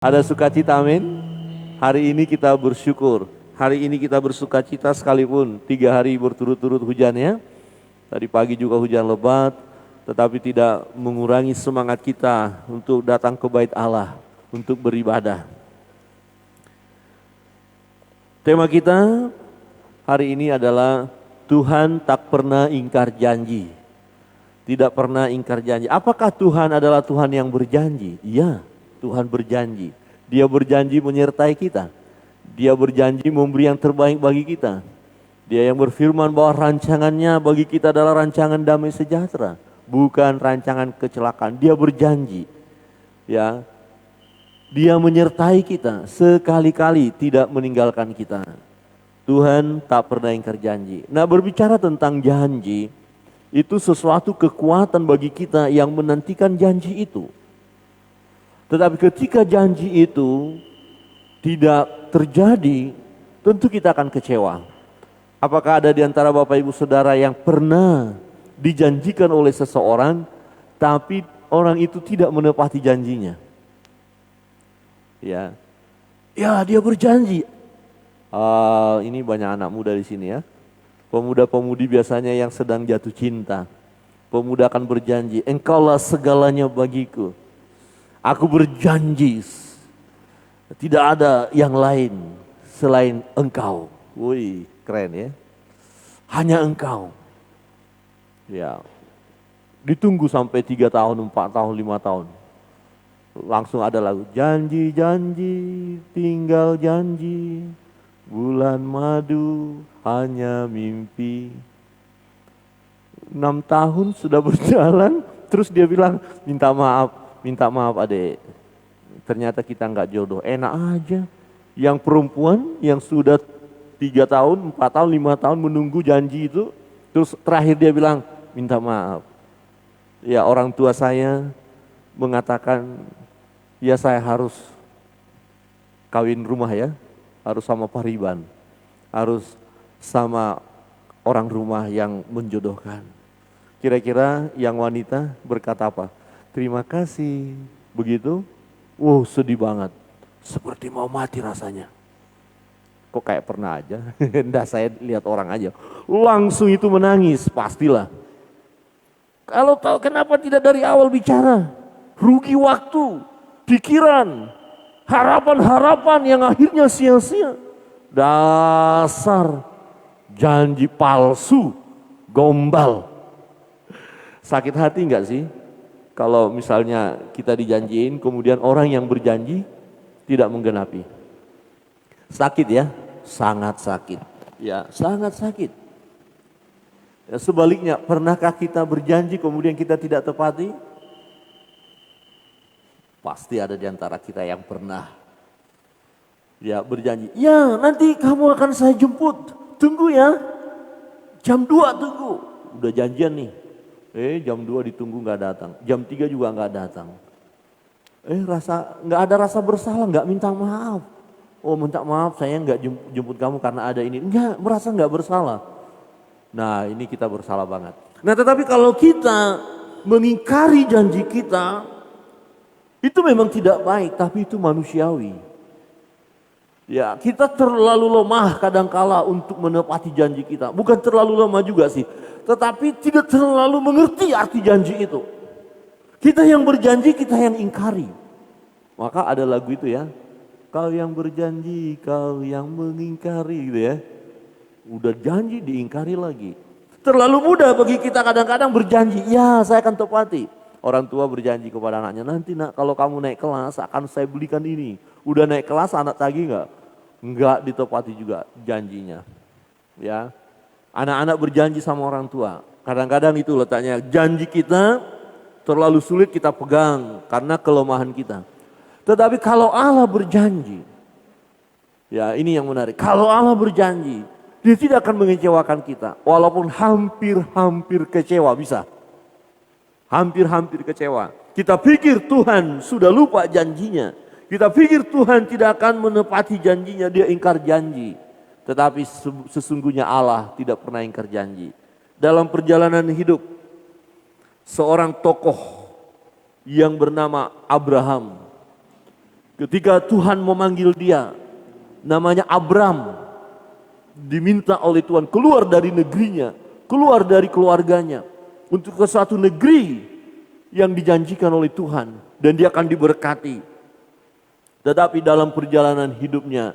Ada sukacita, amin. Hari ini kita bersyukur. Hari ini kita bersukacita sekalipun 3 hari berturut-turut hujannya. Tadi pagi juga hujan lebat, tetapi tidak mengurangi semangat kita untuk datang ke bait Allah, untuk beribadah. Tema kita hari ini adalah Tuhan tak pernah ingkar janji. Tidak pernah ingkar janji. Apakah Tuhan adalah Tuhan yang berjanji? Iya. Tuhan berjanji, Dia berjanji menyertai kita. Dia berjanji memberi yang terbaik bagi kita. Dia yang berfirman bahwa rancangannya bagi kita adalah rancangan damai sejahtera, bukan rancangan kecelakaan. Dia berjanji, ya, Dia menyertai kita, sekali-kali tidak meninggalkan kita. Tuhan tak pernah ingkar janji. Nah, berbicara tentang janji, itu sesuatu kekuatan bagi kita yang menantikan janji itu. Tetapi ketika janji itu tidak terjadi, tentu kita akan kecewa. Apakah ada di antara Bapak Ibu Saudara yang pernah dijanjikan oleh seseorang, tapi orang itu tidak menepati janjinya? Ya, dia berjanji. Ini banyak anak muda di sini ya. Pemuda-pemudi biasanya yang sedang jatuh cinta. Pemuda akan berjanji, engkaulah segalanya bagiku. Aku berjanji tidak ada yang lain selain engkau. Wih, keren ya. Hanya engkau. Ya, ditunggu sampai 3 tahun, 4 tahun, 5 tahun. Langsung ada lagu, janji-janji, tinggal janji, bulan madu, hanya mimpi. 6 tahun sudah berjalan, terus dia bilang, minta maaf adek, ternyata kita nggak jodoh. Enak aja, yang perempuan yang sudah 3 tahun, 4 tahun, 5 tahun menunggu janji itu, terus terakhir dia bilang minta maaf. Ya, orang tua saya mengatakan, ya saya harus kawin rumah ya, harus sama pariban, harus sama orang rumah yang menjodohkan. Kira-kira yang wanita berkata apa? Terima kasih. Begitu? Wow, sedih banget. Seperti mau mati rasanya. Kok kayak pernah aja? Nggak, saya lihat orang aja. Langsung itu menangis, pastilah. Kalau tahu kenapa tidak dari awal bicara? Rugi waktu, pikiran, harapan-harapan yang akhirnya sia-sia. Dasar janji palsu, gombal. Sakit hati enggak sih? Kalau misalnya kita dijanjiin, kemudian orang yang berjanji tidak menggenapi. Sakit ya, sangat sakit. Ya, sangat sakit. Ya, sebaliknya, pernahkah kita berjanji kemudian kita tidak tepati? Pasti ada di antara kita yang pernah. Ya, berjanji, ya nanti kamu akan saya jemput, tunggu ya. Jam 2 tunggu, udah janjian nih. Jam 2 ditunggu nggak datang, jam 3 juga nggak datang. Nggak ada rasa bersalah, nggak minta maaf. Oh, minta maaf saya nggak jemput kamu karena ada ini. Merasa nggak bersalah. Nah, ini kita bersalah banget. Nah, tetapi kalau kita mengingkari janji kita, itu memang tidak baik, tapi itu manusiawi. Ya, kita terlalu lemah kadangkala untuk menepati janji kita. Bukan terlalu lemah juga sih, tetapi tidak terlalu mengerti arti janji itu. Kita yang berjanji, kita yang ingkari. Maka ada lagu itu ya, kau yang berjanji, kau yang mengingkari gitu ya. Udah janji diingkari lagi. Terlalu mudah bagi kita kadang-kadang berjanji, ya saya akan tepati. Orang tua berjanji kepada anaknya, nanti nak kalau kamu naik kelas akan saya belikan ini. Udah naik kelas anak tagih enggak? Enggak ditepati juga janjinya. Ya. Anak-anak berjanji sama orang tua. Kadang-kadang itu letaknya, janji kita terlalu sulit kita pegang karena kelemahan kita. Tetapi kalau Allah berjanji, ya ini yang menarik. Kalau Allah berjanji, Dia tidak akan mengecewakan kita. Walaupun hampir-hampir kecewa, bisa. Hampir-hampir kecewa. Kita pikir Tuhan sudah lupa janjinya. Kita pikir Tuhan tidak akan menepati janjinya, Dia ingkar janji. Tetapi sesungguhnya Allah tidak pernah ingkar janji. Dalam perjalanan hidup, seorang tokoh yang bernama Abraham Ketika Tuhan memanggil dia, namanya Abram, diminta oleh Tuhan keluar dari negerinya, keluar dari keluarganya, untuk ke suatu negeri yang dijanjikan oleh Tuhan, dan dia akan diberkati. Tetapi dalam perjalanan hidupnya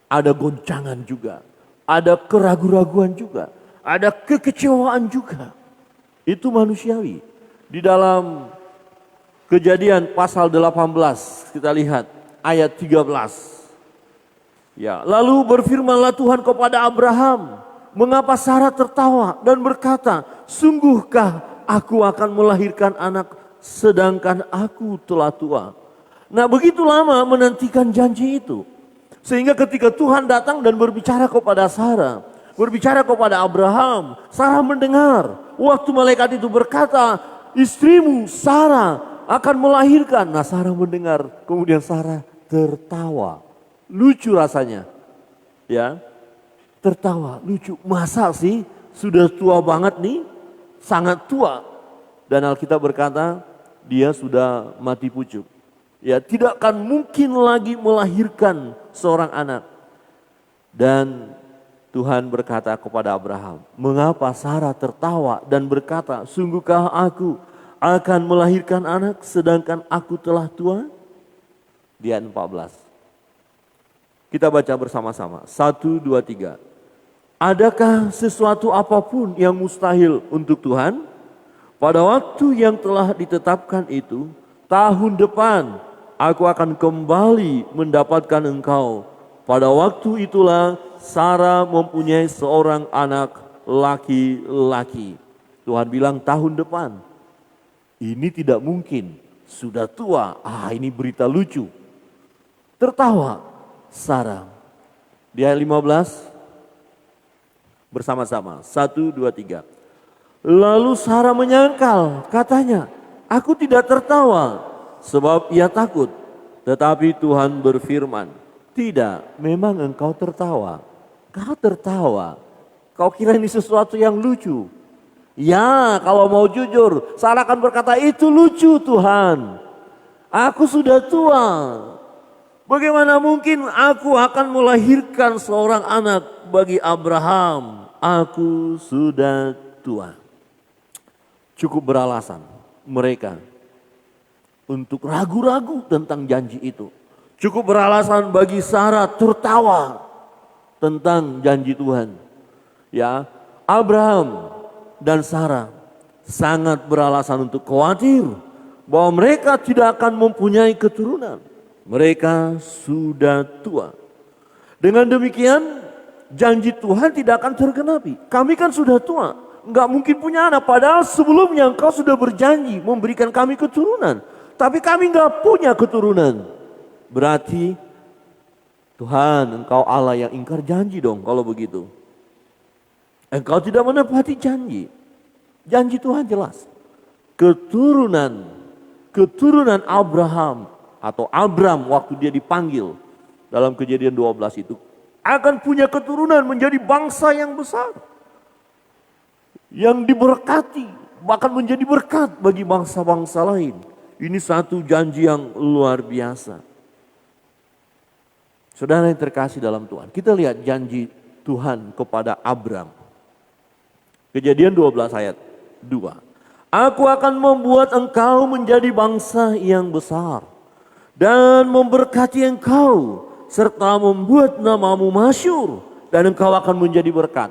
ada goncangan juga, ada keraguan-raguan juga, ada kekecewaan juga. Itu manusiawi. Di dalam Kejadian pasal 18 kita lihat ayat 13. Ya, lalu berfirmanlah Tuhan kepada Abraham, "Mengapa Sarah tertawa dan berkata, sungguhkah aku akan melahirkan anak sedangkan aku telah tua?" Nah, begitu lama menantikan janji itu. Sehingga ketika Tuhan datang dan berbicara kepada Sarah, berbicara kepada Abraham, Sarah mendengar. Waktu malaikat itu berkata, "Istrimu Sarah akan melahirkan." Nah, Sarah mendengar, kemudian Sarah tertawa. Lucu rasanya. Ya. Tertawa, lucu. Masa sih sudah tua banget nih? Sangat tua. Dan Alkitab berkata, dia sudah mati pucuk. Ya, tidak akan mungkin lagi melahirkan seorang anak. Dan Tuhan berkata kepada Abraham, "Mengapa Sarah tertawa dan berkata, sungguhkah aku akan melahirkan anak sedangkan aku telah tua?" Di ayat 14. Kita baca bersama-sama. 1, 2, 3. Adakah sesuatu apapun yang mustahil untuk Tuhan? Pada waktu yang telah ditetapkan itu, tahun depan aku akan kembali mendapatkan engkau. Pada waktu itulah Sarah mempunyai seorang anak laki-laki. Tuhan bilang tahun depan. Ini tidak mungkin, sudah tua. Ini berita lucu. Tertawa Sarah. Di ayat 15 bersama-sama. 1, 2, 3. Lalu Sarah menyangkal, katanya, "Aku tidak tertawa sebab ia takut." Tetapi Tuhan berfirman, "Tidak, memang engkau tertawa." Kau tertawa. Kau kira ini sesuatu yang lucu? Ya, kalau mau jujur, Sarah akan berkata, "Itu lucu Tuhan. Aku sudah tua. Bagaimana mungkin aku akan melahirkan seorang anak bagi Abraham? Aku sudah tua." Cukup beralasan mereka untuk ragu-ragu tentang janji itu. Cukup beralasan bagi Sarah tertawa tentang janji Tuhan. Ya, Abraham dan Sarah sangat beralasan untuk khawatir bahwa mereka tidak akan mempunyai keturunan. Mereka sudah tua. Dengan demikian janji Tuhan tidak akan tergenapi. Kami kan sudah tua, nggak mungkin punya anak. Padahal sebelumnya engkau sudah berjanji memberikan kami keturunan. Tapi kami nggak punya keturunan. Berarti Tuhan, engkau Allah yang ingkar janji dong kalau begitu. Engkau tidak menepati janji. Janji Tuhan jelas. Keturunan Abraham atau Abram waktu dia dipanggil dalam Kejadian 12 itu akan punya keturunan menjadi bangsa yang besar. Yang diberkati, bahkan menjadi berkat bagi bangsa-bangsa lain. Ini satu janji yang luar biasa. Saudara yang terkasih dalam Tuhan, kita lihat janji Tuhan kepada Abram. Kejadian 12 ayat 2. "Aku akan membuat engkau menjadi bangsa yang besar dan memberkati engkau serta membuat namamu masyhur dan engkau akan menjadi berkat."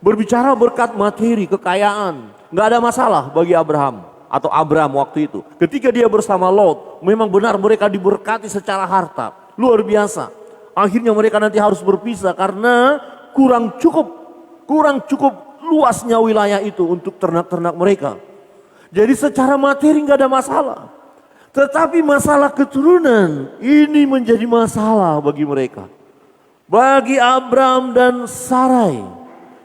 Berbicara berkat materi, kekayaan, nggak ada masalah bagi Abraham atau Abram waktu itu. Ketika dia bersama Lot, memang benar mereka diberkati secara harta, luar biasa. Akhirnya mereka nanti harus berpisah karena kurang cukup luasnya wilayah itu untuk ternak-ternak mereka. Jadi secara materi nggak ada masalah. Tetapi masalah keturunan ini menjadi masalah bagi mereka. Bagi Abram dan Sarai,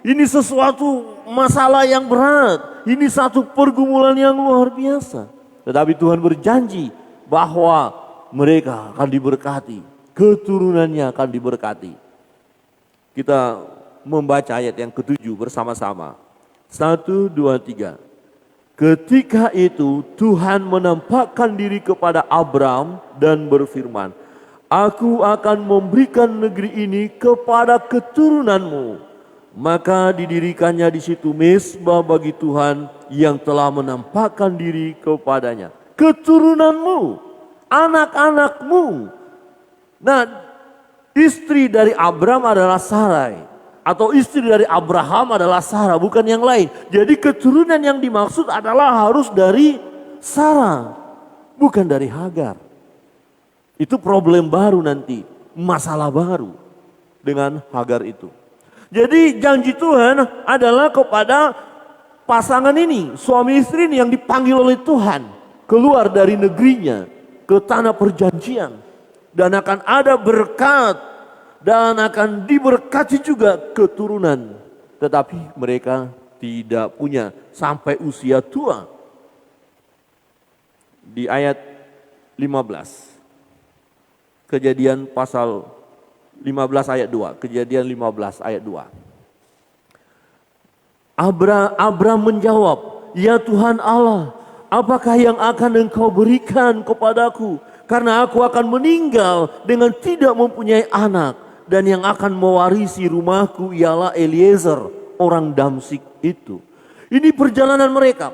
ini sesuatu masalah yang berat. Ini satu pergumulan yang luar biasa. Tetapi Tuhan berjanji bahwa mereka akan diberkati. Keturunannya akan diberkati. Kita membaca ayat yang ke-7 bersama-sama. 1, 2, 3. Ketika itu Tuhan menampakkan diri kepada Abram dan berfirman, "Aku akan memberikan negeri ini kepada keturunanmu." Maka didirikannya di situ mezbah bagi Tuhan yang telah menampakkan diri kepadanya. Keturunanmu, anak-anakmu. Nah, istri dari Abram adalah Sarai. Atau istri dari Abraham adalah Sarah, bukan yang lain. Jadi keturunan yang dimaksud adalah harus dari Sarah, bukan dari Hagar. Itu problem baru nanti, masalah baru dengan Hagar itu. Jadi janji Tuhan adalah kepada pasangan ini, suami istri ini yang dipanggil oleh Tuhan. Keluar dari negerinya ke tanah perjanjian. Dan akan ada berkat. Dan akan diberkati juga keturunan. Tetapi mereka tidak punya sampai usia tua. Di ayat 15. Kejadian pasal 15 ayat 2. Kejadian 15 ayat 2. Abram menjawab, "Ya Tuhan Allah, apakah yang akan Engkau berikan kepadaku? Karena aku akan meninggal dengan tidak mempunyai anak. Dan yang akan mewarisi rumahku ialah Eliezer, orang Damsik itu." Ini perjalanan mereka.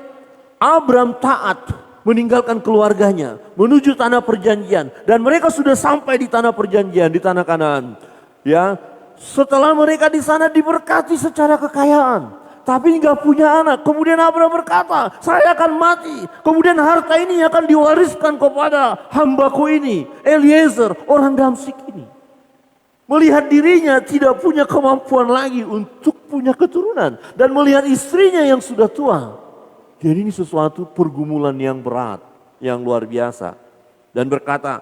Abram taat meninggalkan keluarganya menuju tanah perjanjian. Dan mereka sudah sampai di tanah perjanjian, di tanah Kanaan. Ya, setelah mereka di sana diberkati secara kekayaan. Tapi nggak punya anak. Kemudian Abram berkata, "Saya akan mati. Kemudian harta ini akan diwariskan kepada hambaku ini, Eliezer, orang Damsik ini." Melihat dirinya tidak punya kemampuan lagi untuk punya keturunan. Dan melihat istrinya yang sudah tua. Jadi ini sesuatu pergumulan yang berat, yang luar biasa. Dan berkata,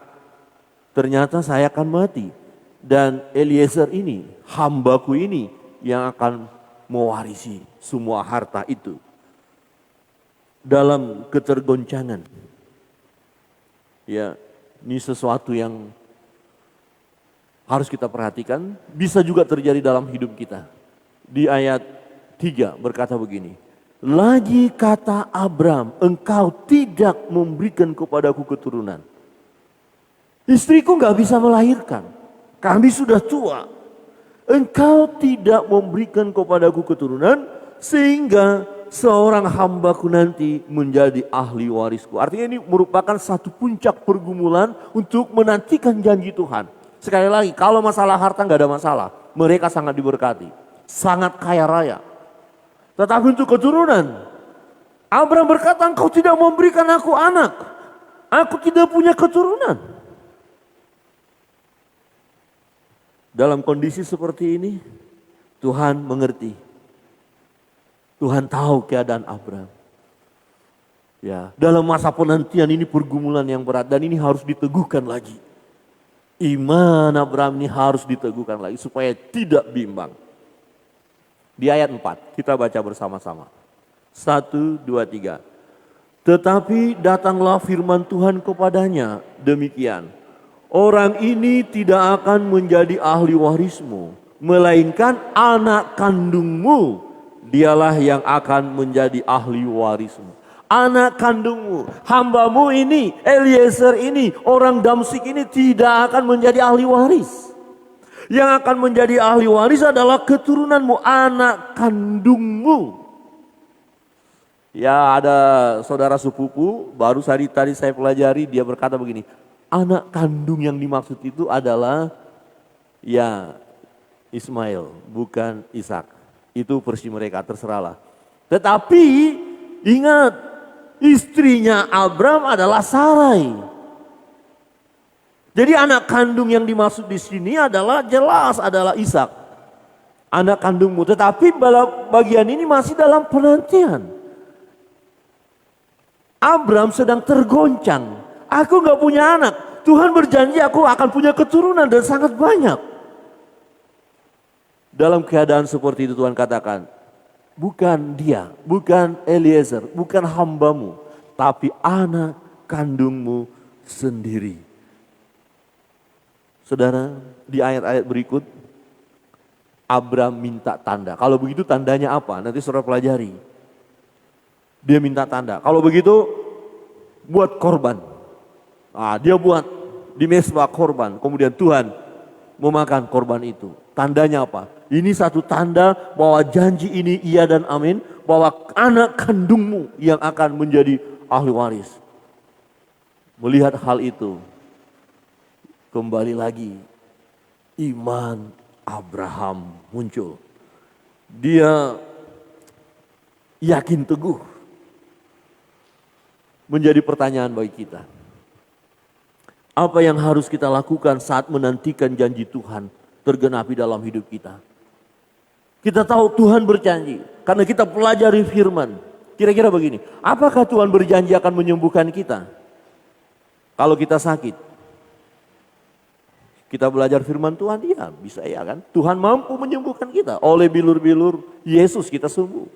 "Ternyata saya akan mati. Dan Eliezer ini, hambaku ini yang akan mewarisi semua harta itu." Dalam ketergoncangan. Ya, ini sesuatu yang harus kita perhatikan, bisa juga terjadi dalam hidup kita. Di ayat 3 berkata begini, "Lagi kata Abram, engkau tidak memberikan kepadaku keturunan. Istriku gak bisa melahirkan, kami sudah tua. Engkau tidak memberikan kepadaku keturunan, sehingga seorang hambaku nanti menjadi ahli warisku." Artinya ini merupakan satu puncak pergumulan untuk menantikan janji Tuhan. Sekali lagi, kalau masalah harta nggak ada masalah. Mereka sangat diberkati. Sangat kaya raya. Tetapi untuk keturunan, Abram berkata, "Engkau tidak memberikan aku anak. Aku tidak punya keturunan." Dalam kondisi seperti ini, Tuhan mengerti. Tuhan tahu keadaan Abram. Ya, dalam masa penantian ini pergumulan yang berat. Dan ini harus diteguhkan lagi. Iman Abram ini harus diteguhkan lagi supaya tidak bimbang. Di ayat 4 kita baca bersama-sama. 1, 2, 3. "Tetapi datanglah firman Tuhan kepadanya demikian. Orang ini tidak akan menjadi ahli warismu, melainkan anak kandungmu. Dialah yang akan menjadi ahli warismu." Anak kandungmu, hambamu ini, Eliezer ini, orang Damsik ini tidak akan menjadi ahli waris. Yang akan menjadi ahli waris adalah keturunanmu, anak kandungmu. Ya, ada saudara sepupu, baru tadi saya pelajari, dia berkata begini, anak kandung yang dimaksud itu adalah ya Ismail, bukan Ishak. Itu versi mereka, terserahlah. Tetapi ingat, istrinya Abram adalah Sarai. Jadi anak kandung yang dimaksud di sini adalah jelas adalah Ishak. Anak kandungmu. Tetapi bagian ini masih dalam penantian. Abram sedang tergoncang. Aku gak punya anak. Tuhan berjanji aku akan punya keturunan dan sangat banyak. Dalam keadaan seperti itu Tuhan katakan, bukan dia, bukan Eliezer, bukan hambamu, tapi anak kandungmu sendiri. Saudara, di ayat-ayat berikut, Abram minta tanda. Kalau begitu tandanya apa? Nanti saudara pelajari. Dia minta tanda. Kalau begitu buat korban. Nah, dia buat di mesbah korban. Kemudian Tuhan memakan korban itu. Tandanya apa? Ini satu tanda bahwa janji ini iya dan amin. Bahwa anak kandungmu yang akan menjadi ahli waris. Melihat hal itu, kembali lagi iman Abraham muncul. Dia yakin teguh. Menjadi pertanyaan bagi kita. Apa yang harus kita lakukan saat menantikan janji Tuhan tergenapi dalam hidup kita? Kita tahu Tuhan berjanji karena kita pelajari firman. Kira-kira begini, apakah Tuhan berjanji akan menyembuhkan kita? Kalau kita sakit, kita belajar firman Tuhan, iya bisa ya kan? Tuhan mampu menyembuhkan kita. Oleh bilur-bilur Yesus kita sembuh.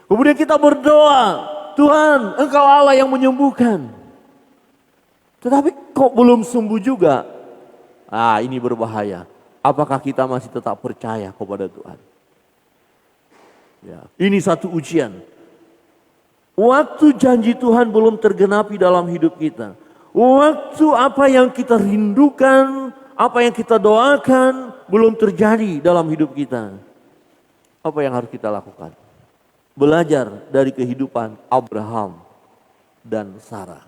Kemudian kita berdoa, Tuhan Engkau Allah yang menyembuhkan. Tetapi kok belum sembuh juga? Ah, ini berbahaya. Apakah kita masih tetap percaya kepada Tuhan? Ya, ini satu ujian. Waktu janji Tuhan belum tergenapi dalam hidup kita. Waktu apa yang kita rindukan, apa yang kita doakan belum terjadi dalam hidup kita. Apa yang harus kita lakukan? Belajar dari kehidupan Abraham dan Sarah.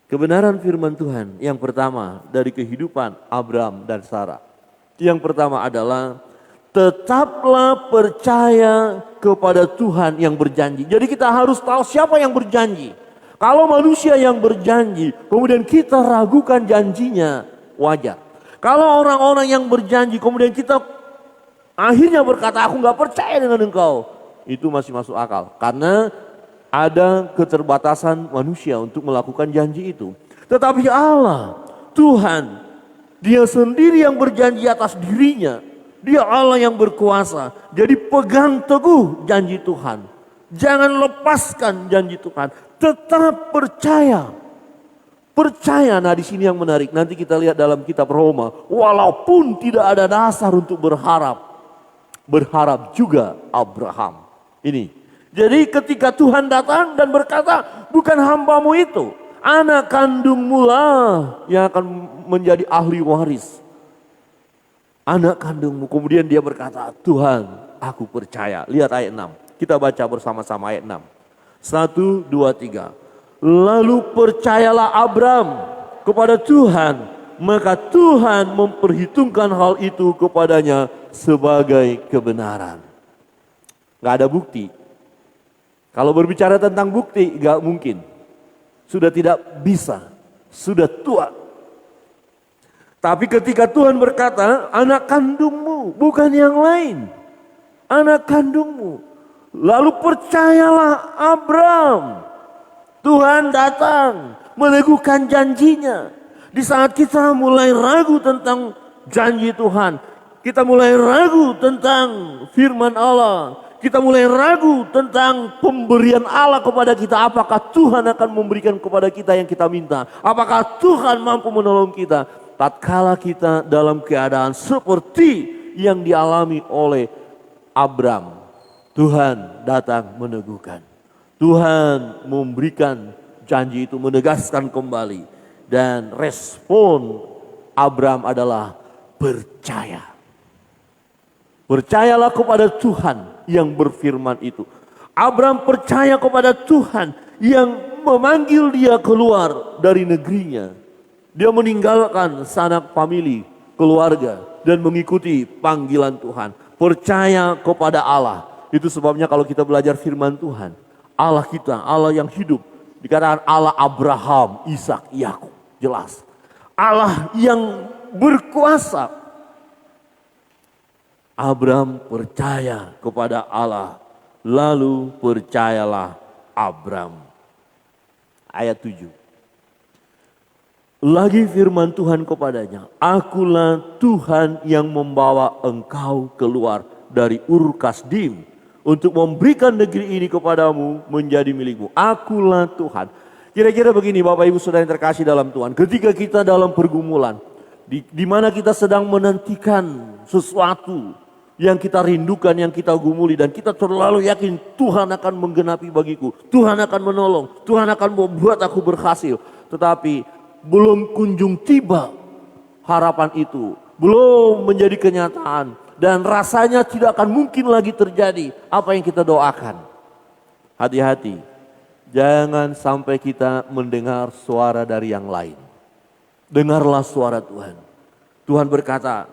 Kebenaran firman Tuhan yang pertama dari kehidupan Abraham dan Sarah. Yang pertama adalah tetaplah percaya kepada Tuhan yang berjanji. Jadi kita harus tahu siapa yang berjanji. Kalau manusia yang berjanji, kemudian kita ragukan janjinya, wajar. Kalau orang-orang yang berjanji, kemudian kita akhirnya berkata, aku gak percaya dengan engkau. Itu masih masuk akal. Karena ada keterbatasan manusia untuk melakukan janji itu. Tetapi Allah, Tuhan, Dia sendiri yang berjanji atas dirinya. Dia Allah yang berkuasa. Jadi pegang teguh janji Tuhan. Jangan lepaskan janji Tuhan. Tetap percaya. Percaya, nah di sini yang menarik. Nanti kita lihat dalam kitab Roma. Walaupun tidak ada dasar untuk berharap. Berharap juga Abraham. Ini. Jadi ketika Tuhan datang dan berkata, bukan hambamu itu, anak kandungmu lah yang akan menjadi ahli waris. Anak kandungmu. Kemudian dia berkata, Tuhan aku percaya. Lihat ayat 6. Kita baca bersama-sama ayat 6. 1, 2, 3. Lalu percayalah Abram kepada Tuhan. Maka Tuhan memperhitungkan hal itu kepadanya sebagai kebenaran. Gak ada bukti. Kalau berbicara tentang bukti, gak mungkin. Sudah tidak bisa. Sudah tua. Tapi ketika Tuhan berkata, anak kandungmu, bukan yang lain. Anak kandungmu. Lalu percayalah Abram. Tuhan datang meneguhkan janjinya. Di saat kita mulai ragu tentang janji Tuhan. Kita mulai ragu tentang firman Allah. Kita mulai ragu tentang pemberian Allah kepada kita. Apakah Tuhan akan memberikan kepada kita yang kita minta? Apakah Tuhan mampu menolong kita? Tatkala kita dalam keadaan seperti yang dialami oleh Abram. Tuhan datang meneguhkan. Tuhan memberikan janji itu, menegaskan kembali. Dan respon Abram adalah percaya. Percayalah kepada Tuhan yang berfirman itu. Abram percaya kepada Tuhan yang memanggil dia keluar dari negerinya. Dia meninggalkan sanak famili, keluarga, dan mengikuti panggilan Tuhan. Percaya kepada Allah. Itu sebabnya kalau kita belajar firman Tuhan, Allah kita, Allah yang hidup, dikatakan Allah Abraham, Ishak, Yakub. Jelas. Allah yang berkuasa. Abram percaya kepada Allah. Lalu percayalah Abram. Ayat 7. Lagi firman Tuhan kepadanya. Akulah Tuhan yang membawa engkau keluar dari Ur Kasdim. Untuk memberikan negeri ini kepadamu menjadi milikmu. Akulah Tuhan. Kira-kira begini Bapak Ibu Saudara yang terkasih dalam Tuhan. Ketika kita dalam pergumulan. Di mana kita sedang menantikan sesuatu. yang kita rindukan, yang kita gumuli, dan kita terlalu yakin Tuhan akan menggenapi bagiku, Tuhan akan menolong, Tuhan akan membuat aku berhasil. Tetapi belum kunjung tiba harapan itu, belum menjadi kenyataan, dan rasanya tidak akan mungkin lagi terjadi apa yang kita doakan. Hati-hati, jangan sampai kita mendengar suara dari yang lain. Dengarlah suara Tuhan. Tuhan berkata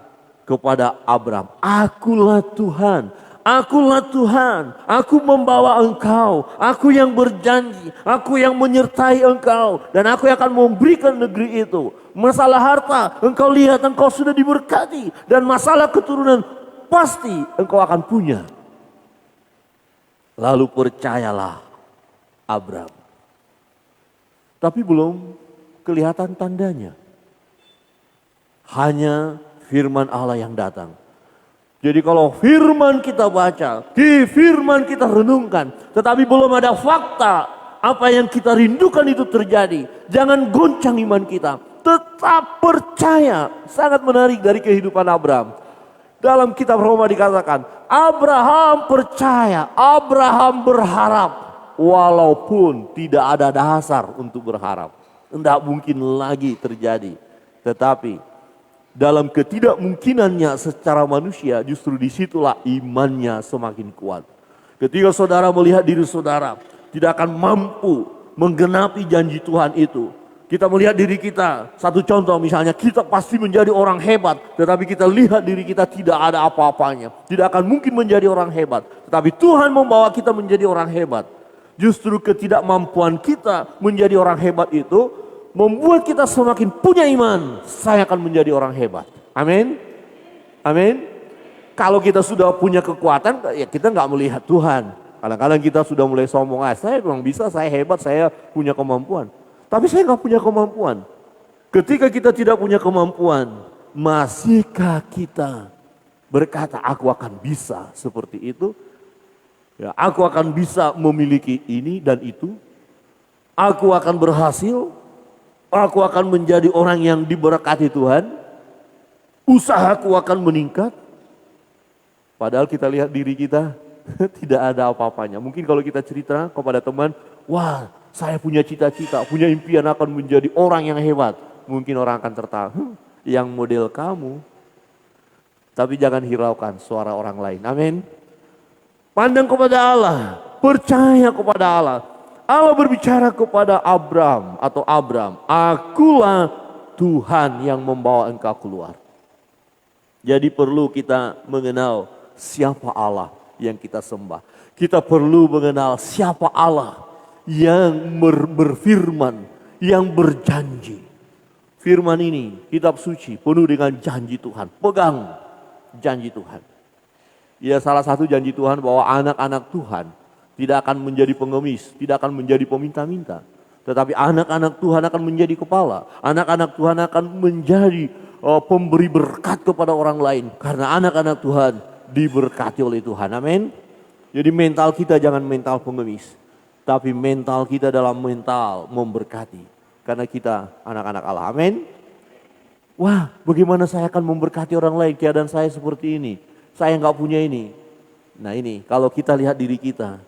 kepada Abram, akulah Tuhan, akulah Tuhan, aku membawa engkau, aku yang berjanji, aku yang menyertai engkau, dan aku yang akan memberikan negeri itu. Masalah harta, engkau lihat engkau sudah diberkati, dan masalah keturunan pasti engkau akan punya. Lalu percayalah Abram. Tapi belum kelihatan tandanya. Hanya firman Allah yang datang. Jadi kalau firman kita baca, di firman kita renungkan, tetapi belum ada fakta apa yang kita rindukan itu terjadi, jangan goncang iman kita. Tetap percaya. Sangat menarik dari kehidupan Abram. Dalam kitab Roma dikatakan, Abraham percaya, Abraham berharap, walaupun tidak ada dasar untuk berharap. Tidak mungkin lagi terjadi. Tetapi dalam ketidakmungkinannya secara manusia, justru disitulah imannya semakin kuat. Ketika saudara melihat diri saudara tidak akan mampu menggenapi janji Tuhan itu. Kita melihat diri kita, satu contoh misalnya, kita pasti menjadi orang hebat. Tetapi kita lihat diri kita tidak ada apa-apanya. Tidak akan mungkin menjadi orang hebat. Tetapi Tuhan membawa kita menjadi orang hebat. Justru ketidakmampuan kita menjadi orang hebat itu membuat kita semakin punya iman. Saya akan menjadi orang hebat. Amin. Amin. Kalau kita sudah punya kekuatan, ya kita nggak melihat Tuhan. Kadang-kadang kita sudah mulai sombong. Saya memang bisa, saya hebat, saya punya kemampuan. Tapi saya nggak punya kemampuan. Ketika kita tidak punya kemampuan, masihkah kita berkata, aku akan bisa seperti itu? Ya, aku akan bisa memiliki ini dan itu. Aku akan berhasil. Aku akan menjadi orang yang diberkati Tuhan. Usahaku akan meningkat. Padahal kita lihat diri kita tidak ada apa-apanya. Mungkin kalau kita cerita kepada teman, wah saya punya cita-cita, punya impian akan menjadi orang yang hebat. Mungkin orang akan tertawa, yang model kamu. Tapi jangan hiraukan suara orang lain. Amin. Pandang kepada Allah, percaya kepada Allah. Allah berbicara kepada Abram atau Abram, akulah Tuhan yang membawa engkau keluar. Jadi perlu kita mengenal siapa Allah yang kita sembah. Kita perlu mengenal siapa Allah yang berfirman, yang berjanji. Firman ini, kitab suci penuh dengan janji Tuhan. Pegang janji Tuhan. Ya, salah satu janji Tuhan bahwa anak-anak Tuhan tidak akan menjadi pengemis, tidak akan menjadi peminta-minta. Tetapi anak-anak Tuhan akan menjadi kepala. Anak-anak Tuhan akan menjadi pemberi berkat kepada orang lain. Karena anak-anak Tuhan diberkati oleh Tuhan. Amin. Jadi mental kita jangan mental pengemis. Tapi mental kita dalam mental memberkati. Karena kita anak-anak Allah. Amin. Wah, bagaimana saya akan memberkati orang lain? Keadaan saya seperti ini. Saya nggak punya ini. Nah ini, kalau kita lihat diri kita,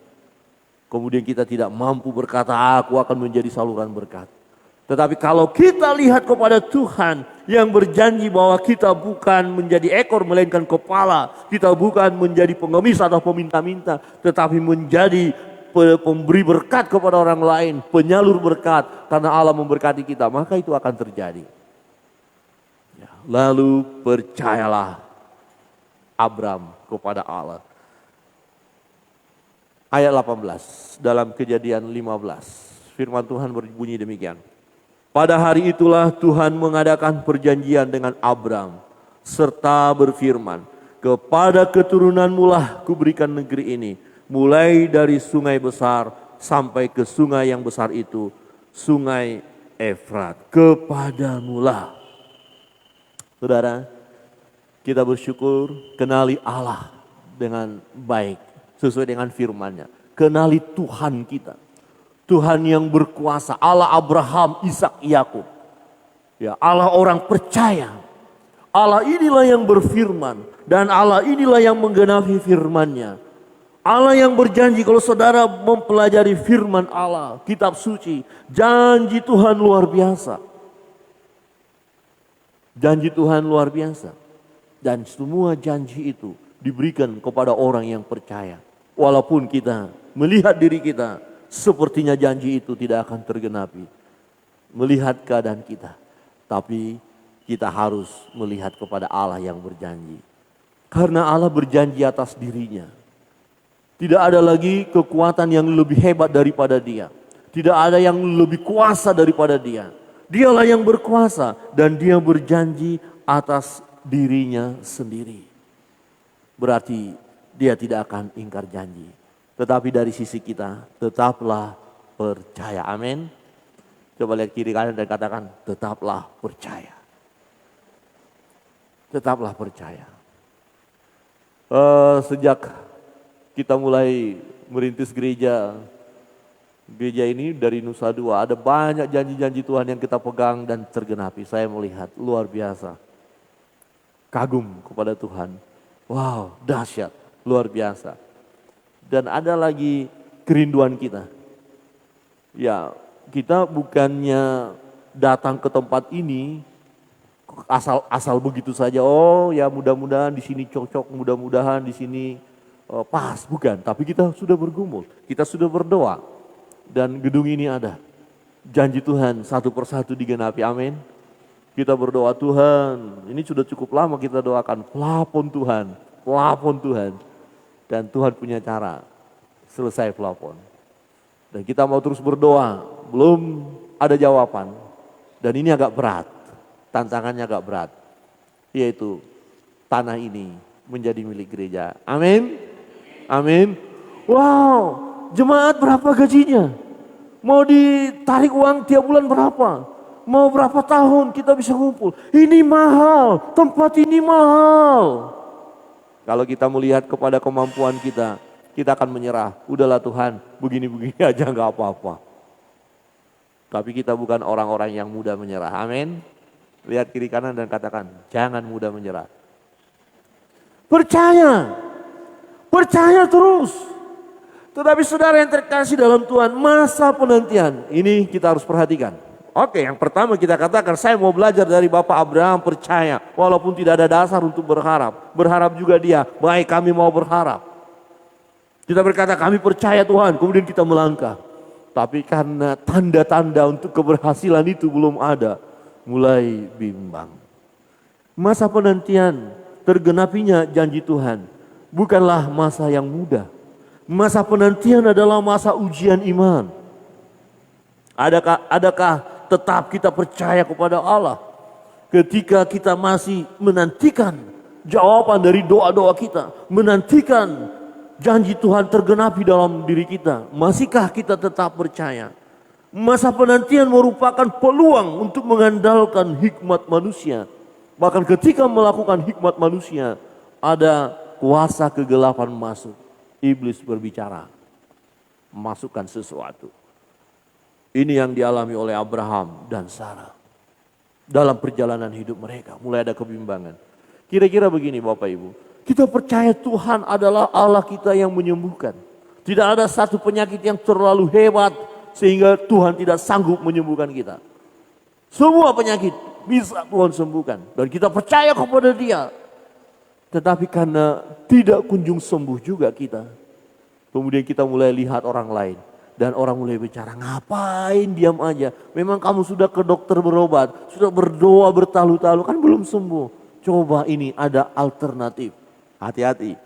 kemudian kita tidak mampu berkata, aku akan menjadi saluran berkat. Tetapi kalau kita lihat kepada Tuhan yang berjanji bahwa kita bukan menjadi ekor melainkan kepala. Kita bukan menjadi pengemis atau peminta-minta. Tetapi menjadi pemberi berkat kepada orang lain. Penyalur berkat karena Allah memberkati kita. Maka itu akan terjadi. Ya, lalu percayalah Abram kepada Allah. Ayat 18 dalam Kejadian 15. Firman Tuhan berbunyi demikian. Pada hari itulah Tuhan mengadakan perjanjian dengan Abram. Serta berfirman, kepada keturunanmu lah kuberikan negeri ini. Mulai dari sungai besar sampai ke sungai yang besar itu. Sungai Efrat. Kepadamu lah. Saudara, kita bersyukur kenali Allah dengan baik. Sesuai dengan firman-Nya. Kenali Tuhan kita. Tuhan yang berkuasa. Allah Abraham, Ishak, Yakub. Ya, Allah orang percaya. Allah inilah yang berfirman dan Allah inilah yang menggenapi firman-Nya. Allah yang berjanji, kalau saudara mempelajari firman Allah, kitab suci, janji Tuhan luar biasa. Janji Tuhan luar biasa. Dan semua janji itu diberikan kepada orang yang percaya. Walaupun kita melihat diri kita, sepertinya janji itu tidak akan tergenapi. Melihat keadaan kita. Tapi kita harus melihat kepada Allah yang berjanji. Karena Allah berjanji atas dirinya. Tidak ada lagi kekuatan yang lebih hebat daripada Dia. Tidak ada yang lebih kuasa daripada Dia. Dialah yang berkuasa dan Dia berjanji atas dirinya sendiri. Berarti Dia tidak akan ingkar janji. Tetapi dari sisi kita, tetaplah percaya. Amin. Coba lihat kiri kanan dan katakan, tetaplah percaya. Tetaplah percaya. Sejak kita mulai merintis gereja ini dari Nusa Dua, ada banyak janji-janji Tuhan yang kita pegang dan tergenapi. Saya melihat luar biasa. Kagum kepada Tuhan. Wow, dahsyat, luar biasa. Dan ada lagi kerinduan kita. Ya, kita bukannya datang ke tempat ini asal begitu saja. Oh, ya mudah-mudahan di sini cocok, mudah-mudahan di sini pas, bukan. Tapi kita sudah bergumul, kita sudah berdoa. Dan gedung ini ada. Janji Tuhan satu persatu digenapi, amin. Kita berdoa, Tuhan, ini sudah cukup lama kita doakan. Plafon Tuhan, plafon Tuhan. Dan Tuhan punya cara, selesai plafon. Dan kita mau terus berdoa, belum ada jawaban. Dan ini agak berat, tantangannya agak berat. Yaitu tanah ini menjadi milik gereja, amin. Amin. Wow, jemaat berapa gajinya? Mau ditarik uang tiap bulan berapa? Mau berapa tahun kita bisa ngumpul? Ini mahal, tempat ini mahal. Kalau kita melihat kepada kemampuan kita akan menyerah. Udahlah Tuhan, begini-begini aja gak apa-apa. Tapi kita bukan orang-orang yang mudah menyerah, amin. Lihat kiri kanan dan katakan, jangan mudah menyerah. Percaya. Percaya terus. Tetapi saudara yang terkasih dalam Tuhan, masa penantian ini kita harus perhatikan. Oke, yang pertama kita katakan, saya mau belajar dari Bapak Abraham, percaya. Walaupun tidak ada dasar untuk berharap. Berharap juga dia, baik kami mau berharap. Kita berkata kami percaya Tuhan, kemudian kita melangkah. Tapi karena tanda-tanda untuk keberhasilan itu belum ada, mulai bimbang. Masa penantian, tergenapinya janji Tuhan, bukanlah masa yang mudah. Masa penantian adalah masa ujian iman. Adakah tetap kita percaya kepada Allah ketika kita masih menantikan jawaban dari doa-doa kita, menantikan janji Tuhan tergenapi dalam diri kita? Masihkah kita tetap percaya? Masa penantian merupakan peluang untuk mengandalkan hikmat manusia. Bahkan ketika melakukan hikmat manusia, ada kuasa kegelapan masuk. Iblis berbicara, masukkan sesuatu. Ini yang dialami oleh Abraham dan Sarah. Dalam perjalanan hidup mereka, mulai ada kebimbangan. Kira-kira begini Bapak Ibu, kita percaya Tuhan adalah Allah kita yang menyembuhkan. Tidak ada satu penyakit yang terlalu hebat sehingga Tuhan tidak sanggup menyembuhkan kita. Semua penyakit bisa Tuhan sembuhkan. Dan kita percaya kepada Dia. Tetapi karena tidak kunjung sembuh juga kita. Kemudian kita mulai lihat orang lain. Dan orang mulai bicara, ngapain diam aja. Memang kamu sudah ke dokter berobat. Sudah berdoa bertalu-talu, kan belum sembuh. Coba ini ada alternatif. Hati-hati,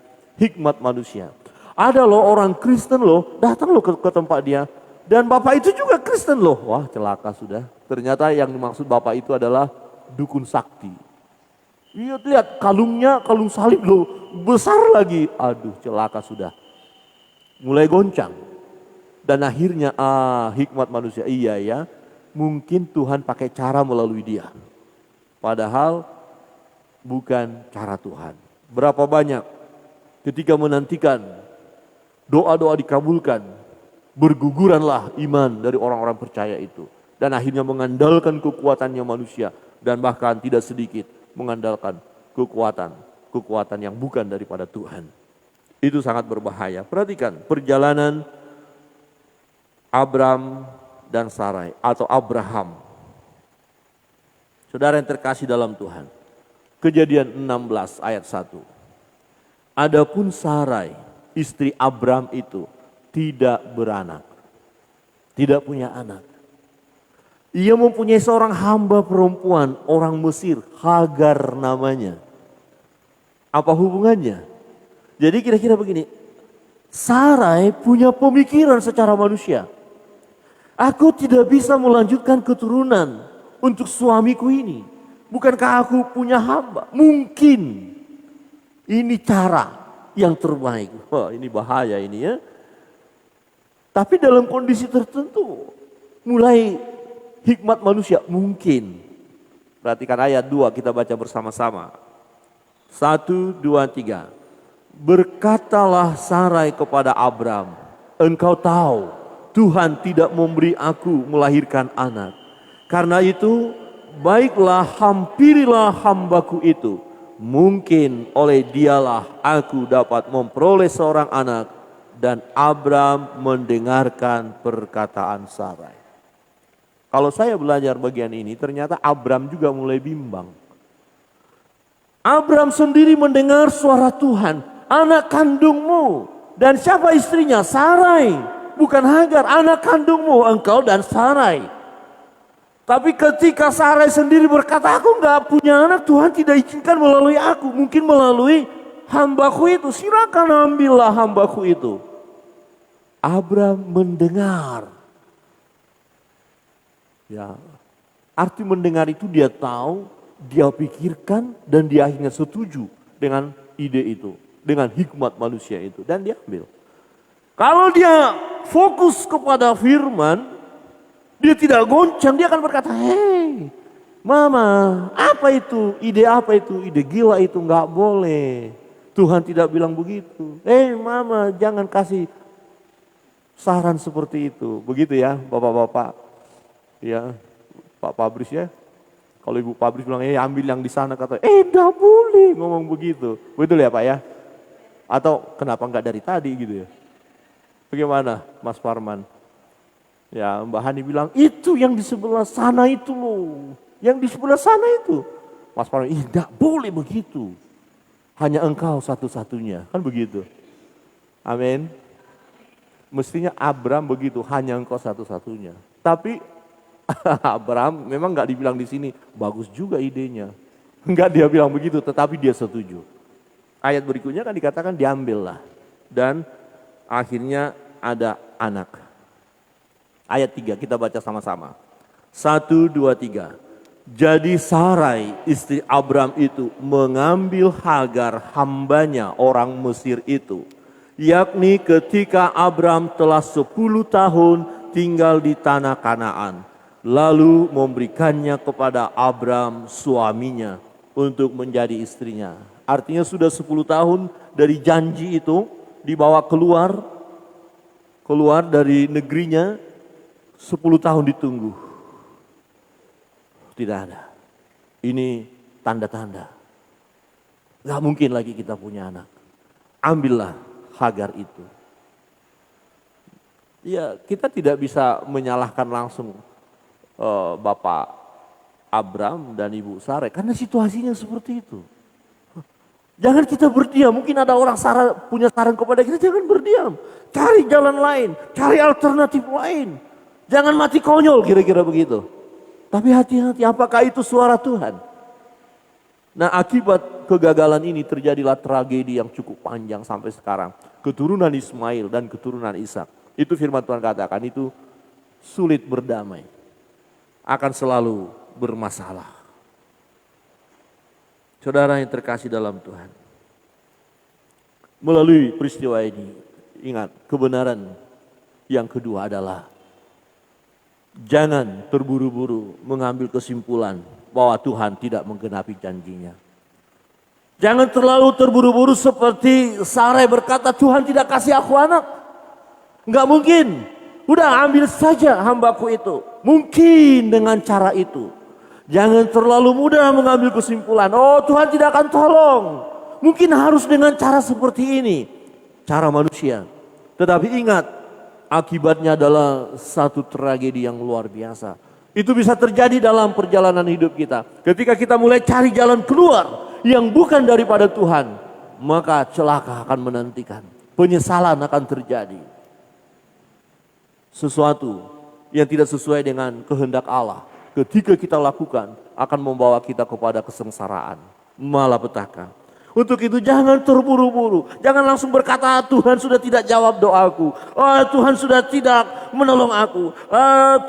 hikmat manusia. Ada loh orang Kristen loh, datang loh ke tempat dia. Dan bapak itu juga Kristen loh. Wah celaka sudah. Ternyata yang dimaksud bapak itu adalah dukun sakti. Iya lihat kalungnya, kalung salib loh, besar lagi. Aduh celaka sudah. Mulai goncang. Dan akhirnya hikmat manusia, iya ya, mungkin Tuhan pakai cara melalui dia. Padahal bukan cara Tuhan. Berapa banyak ketika menantikan doa-doa dikabulkan, berguguranlah iman dari orang-orang percaya itu. Dan akhirnya mengandalkan kekuatannya manusia. Dan bahkan tidak sedikit mengandalkan kekuatan yang bukan daripada Tuhan. Itu sangat berbahaya. Perhatikan perjalanan Abram dan Sarai atau Abraham. Saudara yang terkasih dalam Tuhan. Kejadian 16 ayat 1. Adapun Sarai, istri Abram itu tidak beranak. Tidak punya anak. Ia mempunyai seorang hamba perempuan, orang Mesir, Hagar namanya. Apa hubungannya? Jadi kira-kira begini, Sarai punya pemikiran secara manusia. Aku tidak bisa melanjutkan keturunan untuk suamiku ini. Bukankah aku punya hamba? Mungkin ini cara yang terbaik. Wah, ini bahaya ini ya. Tapi dalam kondisi tertentu, mulai hikmat manusia mungkin. Perhatikan ayat 2 kita baca bersama-sama. 1, 2, 3. Berkatalah Sarai kepada Abram, engkau tahu Tuhan tidak memberi aku melahirkan anak. Karena itu baiklah hampirilah hambaku itu. Mungkin oleh dialah aku dapat memperoleh seorang anak. Dan Abram mendengarkan perkataan Sarai. Kalau saya belajar bagian ini ternyata Abram juga mulai bimbang. Abram sendiri mendengar suara Tuhan. Anak kandungmu. Dan siapa istrinya? Sarai. Bukan Hagar, anak kandungmu engkau dan Sarai. Tapi ketika Sarai sendiri berkata, aku gak punya anak, Tuhan tidak izinkan melalui aku. Mungkin melalui hambaku itu, silakan ambillah hambaku itu. Abram mendengar. Ya, arti mendengar itu dia tahu, dia pikirkan, dan dia akhirnya setuju dengan ide itu. Dengan hikmat manusia itu, dan dia ambil. Kalau dia fokus kepada firman, dia tidak goncang, dia akan berkata, hei mama, apa itu? Ide apa itu? Ide gila itu, nggak boleh. Tuhan tidak bilang begitu. Hei mama, jangan kasih saran seperti itu. Begitu ya bapak-bapak. Ya, Pak Pabris ya. Kalau Ibu Pabris bilang, ambil yang di sana, kata, nggak boleh ngomong begitu. Betul ya Pak ya? Atau kenapa nggak dari tadi gitu ya? Bagaimana Mas Farman? Ya Mbak Hani bilang, itu yang di sebelah sana itu loh. Yang di sebelah sana itu. Mas Farman, tidak boleh begitu. Hanya engkau satu-satunya. Kan begitu. Amin. Mestinya Abram begitu, hanya engkau satu-satunya. Tapi Abram memang gak dibilang di sini, bagus juga idenya. Enggak dia bilang begitu, tetapi dia setuju. Ayat berikutnya kan dikatakan diambillah. Dan akhirnya ada anak. Ayat 3 kita baca sama-sama. 1, 2, 3. Jadi Sarai istri Abram itu mengambil Hagar hambanya orang Mesir itu. Yakni ketika Abram telah 10 tahun tinggal di tanah Kanaan. Lalu memberikannya kepada Abram suaminya untuk menjadi istrinya. Artinya sudah 10 tahun dari janji itu dibawa keluar dari negerinya, 10 tahun ditunggu. Tidak ada. Ini tanda-tanda. Gak mungkin lagi kita punya anak. Ambillah Hagar itu. Ya, kita tidak bisa menyalahkan langsung Bapak Abram dan Ibu Sarai karena situasinya seperti itu. Jangan kita berdiam, mungkin ada orang punya saran kepada kita, jangan berdiam. Cari jalan lain, cari alternatif lain. Jangan mati konyol kira-kira begitu. Tapi hati-hati, apakah itu suara Tuhan? Nah akibat kegagalan ini terjadilah tragedi yang cukup panjang sampai sekarang. Keturunan Ismail dan keturunan Ishak. Itu firman Tuhan katakan, itu sulit berdamai. Akan selalu bermasalah. Saudara yang terkasih dalam Tuhan. Melalui peristiwa ini, ingat kebenaran yang kedua adalah jangan terburu-buru mengambil kesimpulan bahwa Tuhan tidak menggenapi janjinya. Jangan terlalu terburu-buru seperti Sarai berkata, Tuhan tidak kasih aku anak. Enggak mungkin. Udah ambil saja hambaku itu. Mungkin dengan cara itu. Jangan terlalu mudah mengambil kesimpulan. Oh, Tuhan tidak akan tolong. Mungkin harus dengan cara seperti ini. Cara manusia. Tetapi ingat, akibatnya adalah satu tragedi yang luar biasa. Itu bisa terjadi dalam perjalanan hidup kita. Ketika kita mulai cari jalan keluar yang bukan daripada Tuhan, maka celaka akan menantikan. Penyesalan akan terjadi. Sesuatu yang tidak sesuai dengan kehendak Allah, ketika kita lakukan, akan membawa kita kepada kesengsaraan, malapetaka. Untuk itu jangan terburu-buru. Jangan langsung berkata, Tuhan sudah tidak jawab doaku. Oh, Tuhan sudah tidak menolong aku.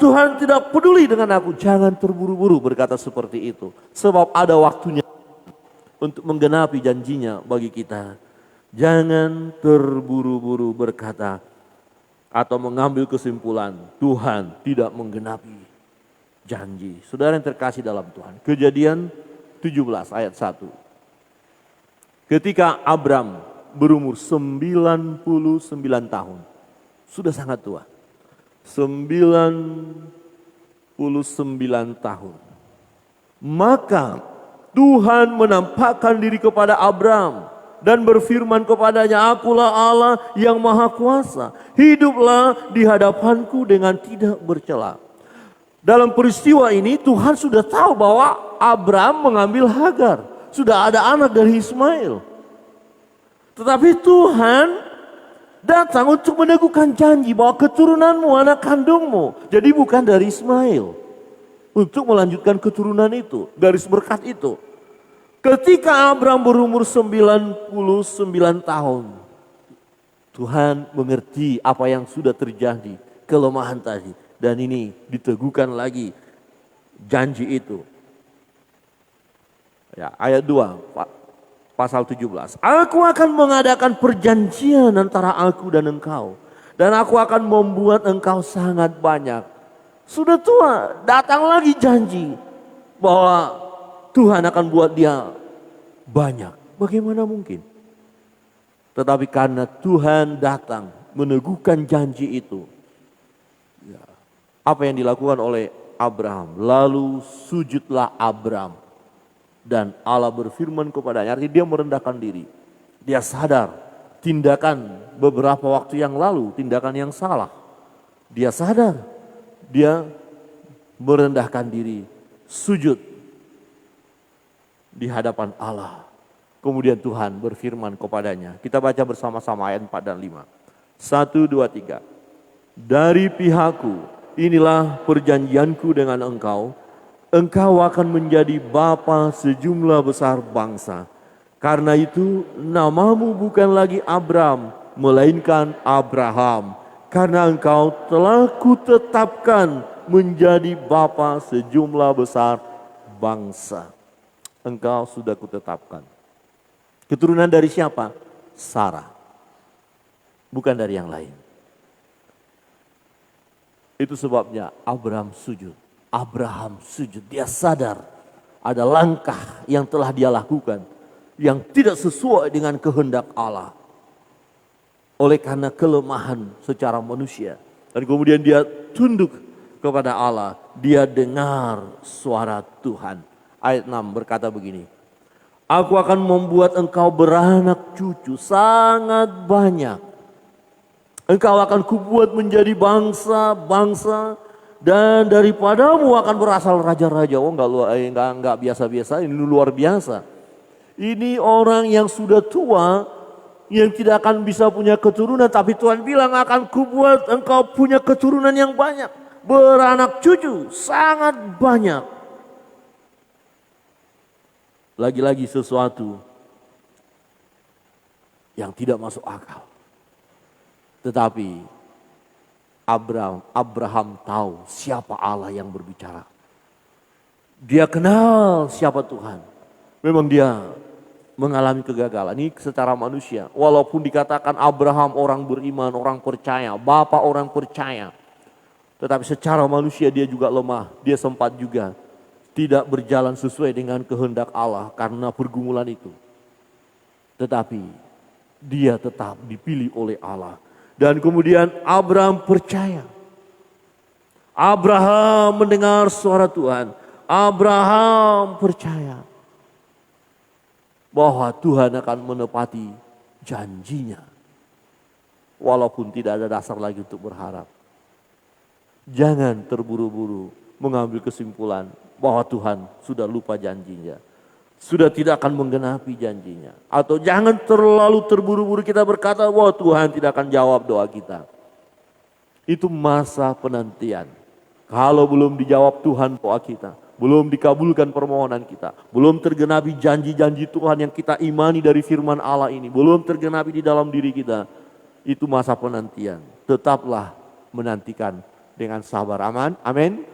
Tuhan tidak peduli dengan aku. Jangan terburu-buru berkata seperti itu. Sebab ada waktunya untuk menggenapi janjinya bagi kita. Jangan terburu-buru berkata atau mengambil kesimpulan, Tuhan tidak menggenapi janji. Saudara yang terkasih dalam Tuhan. Kejadian 17 ayat 1. Ketika Abram berumur 99 tahun. Sudah sangat tua. 99 tahun. Maka Tuhan menampakkan diri kepada Abram dan berfirman kepadanya, Akulah Allah yang maha kuasa. Hiduplah di hadapanku dengan tidak bercela. Dalam peristiwa ini Tuhan sudah tahu bahwa Abram mengambil Hagar. Sudah ada anak dari Ismail. Tetapi Tuhan datang untuk meneguhkan janji bahwa keturunanmu anak kandungmu. Jadi bukan dari Ismail. Untuk melanjutkan keturunan itu, garis berkat itu. Ketika Abram berumur 99 tahun. Tuhan mengerti apa yang sudah terjadi. Kelemahan tadi. Dan ini diteguhkan lagi janji itu. Ya, ayat 2, pasal 17. Aku akan mengadakan perjanjian antara aku dan engkau. Dan aku akan membuat engkau sangat banyak. Sudah tua, datang lagi janji bahwa Tuhan akan buat dia banyak. Bagaimana mungkin? Tetapi karena Tuhan datang meneguhkan janji itu. Ya, apa yang dilakukan oleh Abraham? Lalu sujudlah Abram. Dan Allah berfirman kepadanya, artinya dia merendahkan diri. Dia sadar tindakan beberapa waktu yang lalu, tindakan yang salah. Dia sadar, dia merendahkan diri, sujud di hadapan Allah. Kemudian Tuhan berfirman kepadanya. Kita baca bersama-sama ayat 4 dan 5. 1, 2, 3. Dari pihakku, inilah perjanjianku dengan engkau. Engkau akan menjadi bapa sejumlah besar bangsa. Karena itu namamu bukan lagi Abram, melainkan Abraham. Karena engkau telah kutetapkan menjadi bapa sejumlah besar bangsa. Engkau sudah kutetapkan. Keturunan dari siapa? Sarah. Bukan dari yang lain. Itu sebabnya Abraham sujud. Abraham sujud, dia sadar ada langkah yang telah dia lakukan yang tidak sesuai dengan kehendak Allah. Oleh karena kelemahan secara manusia. Dan kemudian dia tunduk kepada Allah, dia dengar suara Tuhan. Ayat 6 berkata begini, Aku akan membuat engkau beranak cucu sangat banyak. Engkau akan kubuat menjadi bangsa-bangsa. Dan daripadamu akan berasal raja-raja. Oh enggak biasa-biasa, ini luar biasa. Ini orang yang sudah tua, yang tidak akan bisa punya keturunan. Tapi Tuhan bilang akan kubuat engkau punya keturunan yang banyak. Beranak cucu, sangat banyak. Lagi-lagi sesuatu yang tidak masuk akal. Tetapi Abraham tahu siapa Allah yang berbicara. Dia kenal siapa Tuhan. Memang dia mengalami kegagalan. Ini secara manusia. Walaupun dikatakan Abraham orang beriman, orang percaya, bapa orang percaya. Tetapi secara manusia dia juga lemah. Dia sempat juga tidak berjalan sesuai dengan kehendak Allah karena pergumulan itu. Tetapi dia tetap dipilih oleh Allah. Dan kemudian Abraham percaya. Abraham mendengar suara Tuhan. Abraham percaya bahwa Tuhan akan menepati janjinya. Walaupun tidak ada dasar lagi untuk berharap. Jangan terburu-buru mengambil kesimpulan bahwa Tuhan sudah lupa janjinya. Sudah tidak akan menggenapi janjinya. Atau jangan terlalu terburu-buru kita berkata bahwa Tuhan tidak akan jawab doa kita. Itu masa penantian. Kalau belum dijawab Tuhan doa kita, belum dikabulkan permohonan kita, belum tergenapi janji-janji Tuhan yang kita imani dari firman Allah ini, belum tergenapi di dalam diri kita, itu masa penantian. Tetaplah menantikan dengan sabar. Aman? Amin?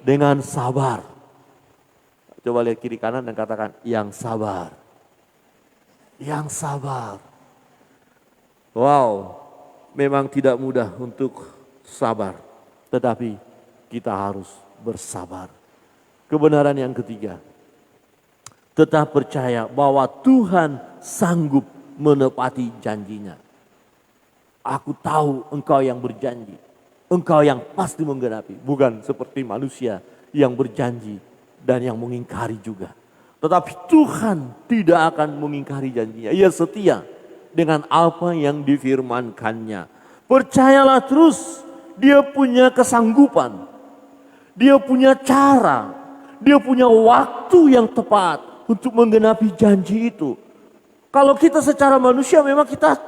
Dengan sabar. Coba lihat kiri kanan dan katakan, yang sabar. Yang sabar. Wow, memang tidak mudah untuk sabar. Tetapi kita harus bersabar. Kebenaran yang ketiga. Tetap percaya bahwa Tuhan sanggup menepati janjinya. Aku tahu engkau yang berjanji. Engkau yang pasti menggenapi. Bukan seperti manusia yang berjanji dan yang mengingkari juga. Tetapi Tuhan tidak akan mengingkari janjinya. Ia setia dengan apa yang difirmankannya. Percayalah terus, dia punya kesanggupan. Dia punya cara. Dia punya waktu yang tepat untuk menggenapi janji itu. Kalau kita secara manusia memang kita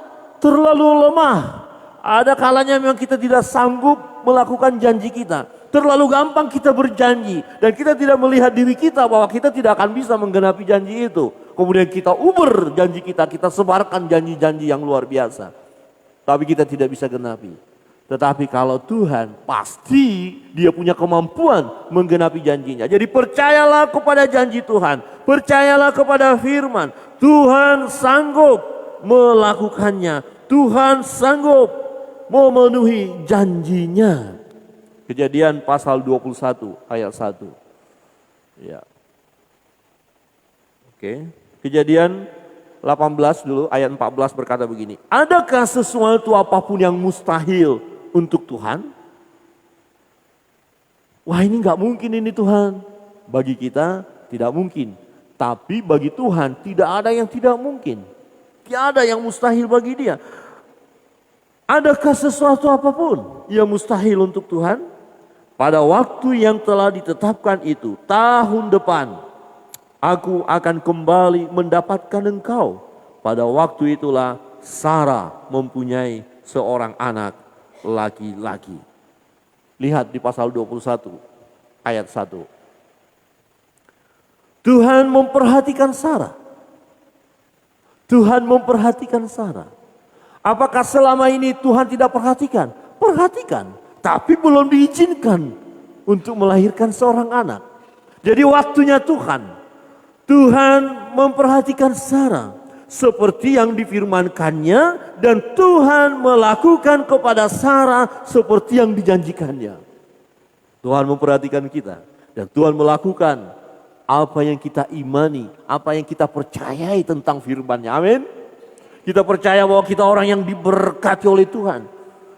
terlalu lemah. Ada kalanya memang kita tidak sanggup melakukan janji kita. Terlalu gampang kita berjanji. Dan kita tidak melihat diri kita bahwa kita tidak akan bisa menggenapi janji itu. Kemudian kita uber janji kita sebarkan janji-janji yang luar biasa. Tapi kita tidak bisa genapi. Tetapi kalau Tuhan pasti dia punya kemampuan menggenapi janjinya. Jadi percayalah kepada janji Tuhan. Percayalah kepada firman. Tuhan sanggup melakukannya. Tuhan sanggup memenuhi janjinya. Kejadian pasal 21 ayat 1. Ya. Oke. Kejadian 18 dulu ayat 14 berkata begini. Adakah sesuatu apapun yang mustahil untuk Tuhan? Wah, ini gak mungkin ini Tuhan. Bagi kita tidak mungkin. Tapi bagi Tuhan tidak ada yang tidak mungkin. Tidak ada yang mustahil bagi dia. Adakah sesuatu apapun yang mustahil untuk Tuhan? Pada waktu yang telah ditetapkan itu, tahun depan, aku akan kembali mendapatkan engkau. Pada waktu itulah Sarah mempunyai seorang anak laki-laki. Lihat di pasal 21 ayat 1. Tuhan memperhatikan Sarah. Tuhan memperhatikan Sarah. Apakah selama ini Tuhan tidak perhatikan? Perhatikan. Tapi belum diizinkan untuk melahirkan seorang anak. Jadi waktunya Tuhan. Tuhan memperhatikan Sarah seperti yang difirmankannya. Dan Tuhan melakukan kepada Sarah seperti yang dijanjikannya. Tuhan memperhatikan kita. Dan Tuhan melakukan apa yang kita imani. Apa yang kita percayai tentang firman-Nya. Amin. Kita percaya bahwa kita orang yang diberkati oleh Tuhan.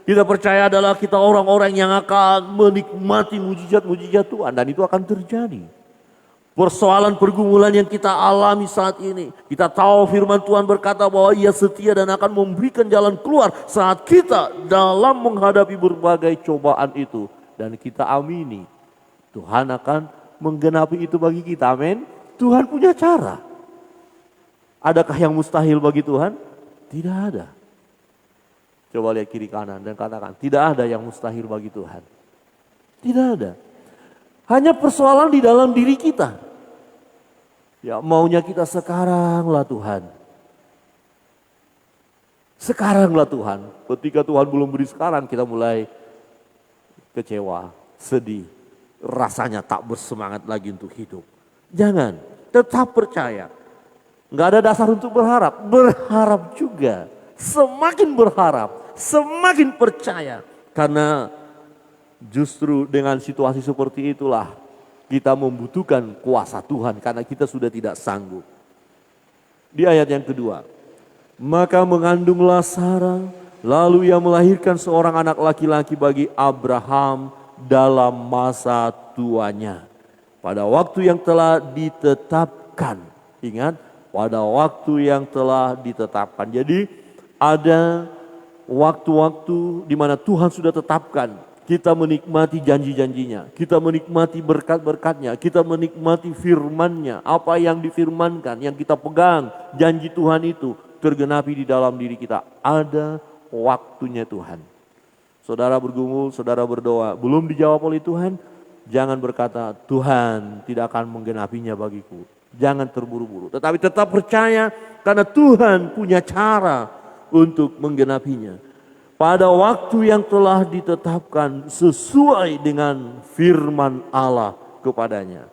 Kita percaya adalah kita orang-orang yang akan menikmati mujizat-mujizat Tuhan. Dan itu akan terjadi. Persoalan pergumulan yang kita alami saat ini. Kita tahu firman Tuhan berkata bahwa ia setia dan akan memberikan jalan keluar. Saat kita dalam menghadapi berbagai cobaan itu. Dan kita amini. Tuhan akan menggenapi itu bagi kita. Amin. Tuhan punya cara. Adakah yang mustahil bagi Tuhan? Tidak ada. Coba lihat kiri kanan dan katakan, tidak ada yang mustahil bagi Tuhan. Tidak ada. Hanya persoalan di dalam diri kita. Ya, maunya kita sekaranglah Tuhan. Sekaranglah Tuhan. Ketika Tuhan belum beri sekarang, kita mulai kecewa, sedih. Rasanya tak bersemangat lagi untuk hidup. Jangan, tetap percaya. Enggak ada dasar untuk berharap. Berharap juga. Semakin berharap, semakin percaya. Karena justru dengan situasi seperti itulah kita membutuhkan kuasa Tuhan. Karena kita sudah tidak sanggup. Di ayat yang kedua. Maka mengandunglah Sarah, lalu ia melahirkan seorang anak laki-laki bagi Abraham dalam masa tuanya. Pada waktu yang telah ditetapkan. Ingat, pada waktu yang telah ditetapkan. Jadi ada waktu-waktu di mana Tuhan sudah tetapkan. Kita menikmati janji-janjinya. Kita menikmati berkat-berkatnya. Kita menikmati firman-Nya. Apa yang difirmankan, yang kita pegang. Janji Tuhan itu tergenapi di dalam diri kita. Ada waktunya Tuhan. Saudara bergumul, saudara berdoa. Belum dijawab oleh Tuhan. Jangan berkata, Tuhan tidak akan menggenapinya bagiku. Jangan terburu-buru. Tetapi tetap percaya karena Tuhan punya cara untuk menggenapinya. Pada waktu yang telah ditetapkan sesuai dengan firman Allah kepadanya.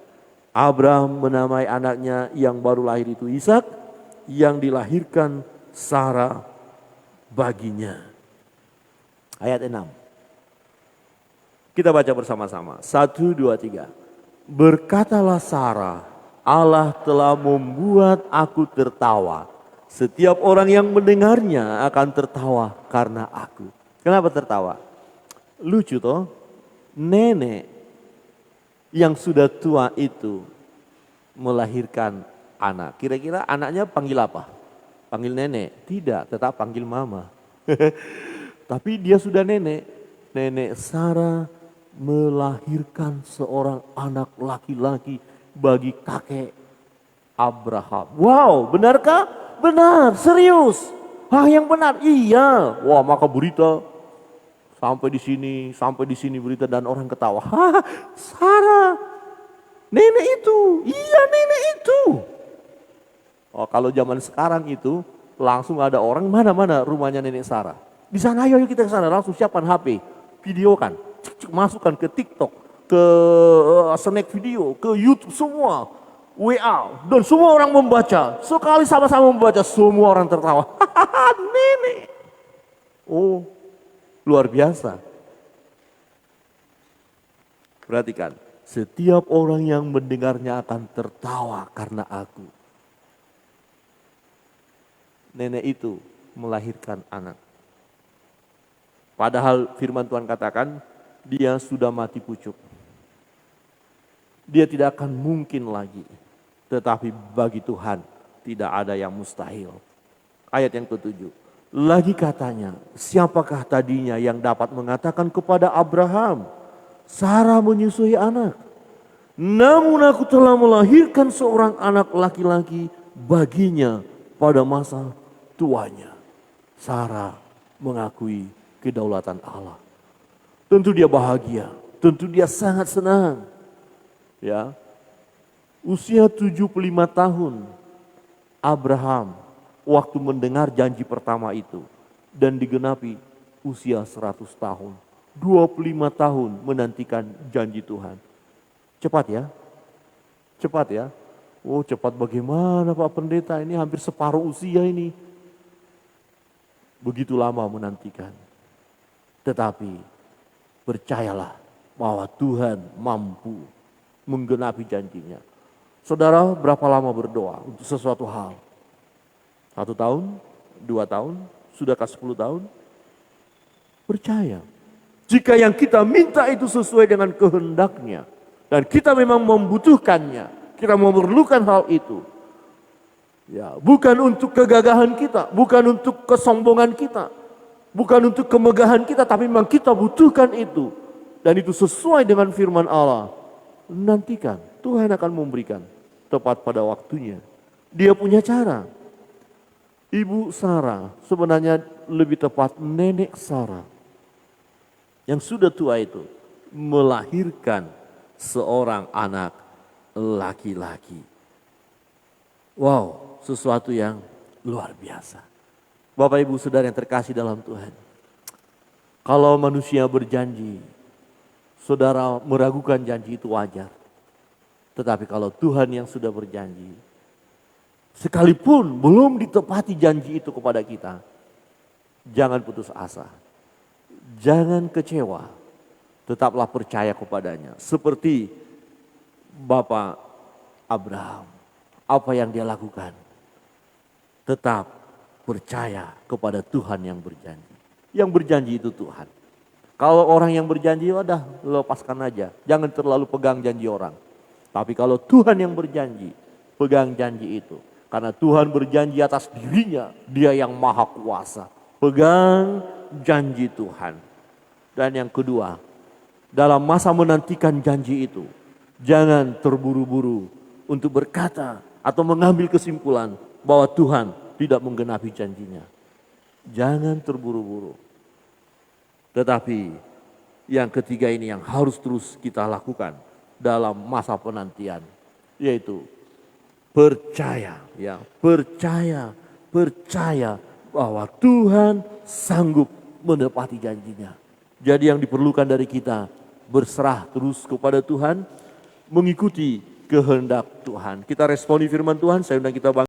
Abraham menamai anaknya yang baru lahir itu Ishak, yang dilahirkan Sarah baginya. Ayat 6. Kita baca bersama-sama. 1, 2, 3. Berkatalah Sarah, Allah telah membuat aku tertawa. Setiap orang yang mendengarnya akan tertawa karena aku. Kenapa tertawa? Lucu toh, nenek yang sudah tua itu melahirkan anak. Kira-kira anaknya panggil apa? Panggil nenek? Tidak, tetap panggil mama. Tapi dia sudah nenek. Nenek Sarah melahirkan seorang anak laki-laki bagi kakek Abraham. Wow, benarkah? Benar, serius. Yang benar, iya. Wah, maka berita sampai di sini berita dan orang ketawa. Sarah, nenek itu, iya nenek itu. Oh, kalau zaman sekarang itu langsung ada orang mana rumahnya nenek Sarah. Di sana, ayo kita ke sana, langsung siapkan HP, videokan. Masukkan ke TikTok, ke snack video, ke YouTube semua, WA, dan semua orang membaca. Sekali sama-sama membaca, semua orang tertawa. Nenek. Oh, luar biasa. Perhatikan, setiap orang yang mendengarnya akan tertawa karena aku. Nenek itu melahirkan anak. Padahal firman Tuhan katakan, dia sudah mati pucuk. Dia tidak akan mungkin lagi. Tetapi bagi Tuhan tidak ada yang mustahil. Ayat yang ke-7. Lagi katanya, siapakah tadinya yang dapat mengatakan kepada Abraham, Sarah menyusui anak. Namun aku telah melahirkan seorang anak laki-laki baginya pada masa tuanya. Sarah mengakui kedaulatan Allah. Tentu dia bahagia, tentu dia sangat senang. Ya. Usia 75 tahun Abraham waktu mendengar janji pertama itu dan digenapi usia 100 tahun. 25 tahun menantikan janji Tuhan. Cepat ya? Cepat ya? Oh, cepat bagaimana Pak Pendeta? Ini hampir separuh usia ini. Begitu lama menantikan. Tetapi percayalah bahwa Tuhan mampu menggenapi janjinya. Saudara berapa lama berdoa untuk sesuatu hal? 1 tahun? 2 tahun? Sudahkah 10 tahun? Percaya. Jika yang kita minta itu sesuai dengan kehendaknya. Dan kita memang membutuhkannya. Kita memerlukan hal itu. Ya, bukan untuk kegagahan kita. Bukan untuk kesombongan kita. Bukan untuk kemegahan kita, tapi memang kita butuhkan itu. Dan itu sesuai dengan firman Allah. Nantikan, Tuhan akan memberikan tepat pada waktunya. Dia punya cara. Ibu Sarah, sebenarnya lebih tepat nenek Sarah. Yang sudah tua itu, melahirkan seorang anak laki-laki. Wow, sesuatu yang luar biasa. Bapak Ibu Saudara yang terkasih dalam Tuhan. Kalau manusia berjanji, saudara meragukan janji itu wajar. Tetapi kalau Tuhan yang sudah berjanji, sekalipun belum ditepati janji itu kepada kita, jangan putus asa. Jangan kecewa. Tetaplah percaya kepadanya. Seperti Bapak Abraham. Apa yang dia lakukan? Tetap percaya kepada Tuhan yang berjanji. Yang berjanji itu Tuhan. Kalau orang yang berjanji, udah lepaskan aja. Jangan terlalu pegang janji orang. Tapi kalau Tuhan yang berjanji, pegang janji itu. Karena Tuhan berjanji atas dirinya, Dia yang maha kuasa. Pegang janji Tuhan. Dan yang kedua, dalam masa menantikan janji itu, jangan terburu-buru untuk berkata atau mengambil kesimpulan bahwa Tuhan tidak menggenapi janjinya. Jangan terburu-buru. Tetapi yang ketiga ini yang harus terus kita lakukan dalam masa penantian, yaitu percaya, ya, percaya bahwa Tuhan sanggup menepati janjinya. Jadi yang diperlukan dari kita berserah terus kepada Tuhan, mengikuti kehendak Tuhan. Kita responi firman Tuhan, saya undang kita bangkit.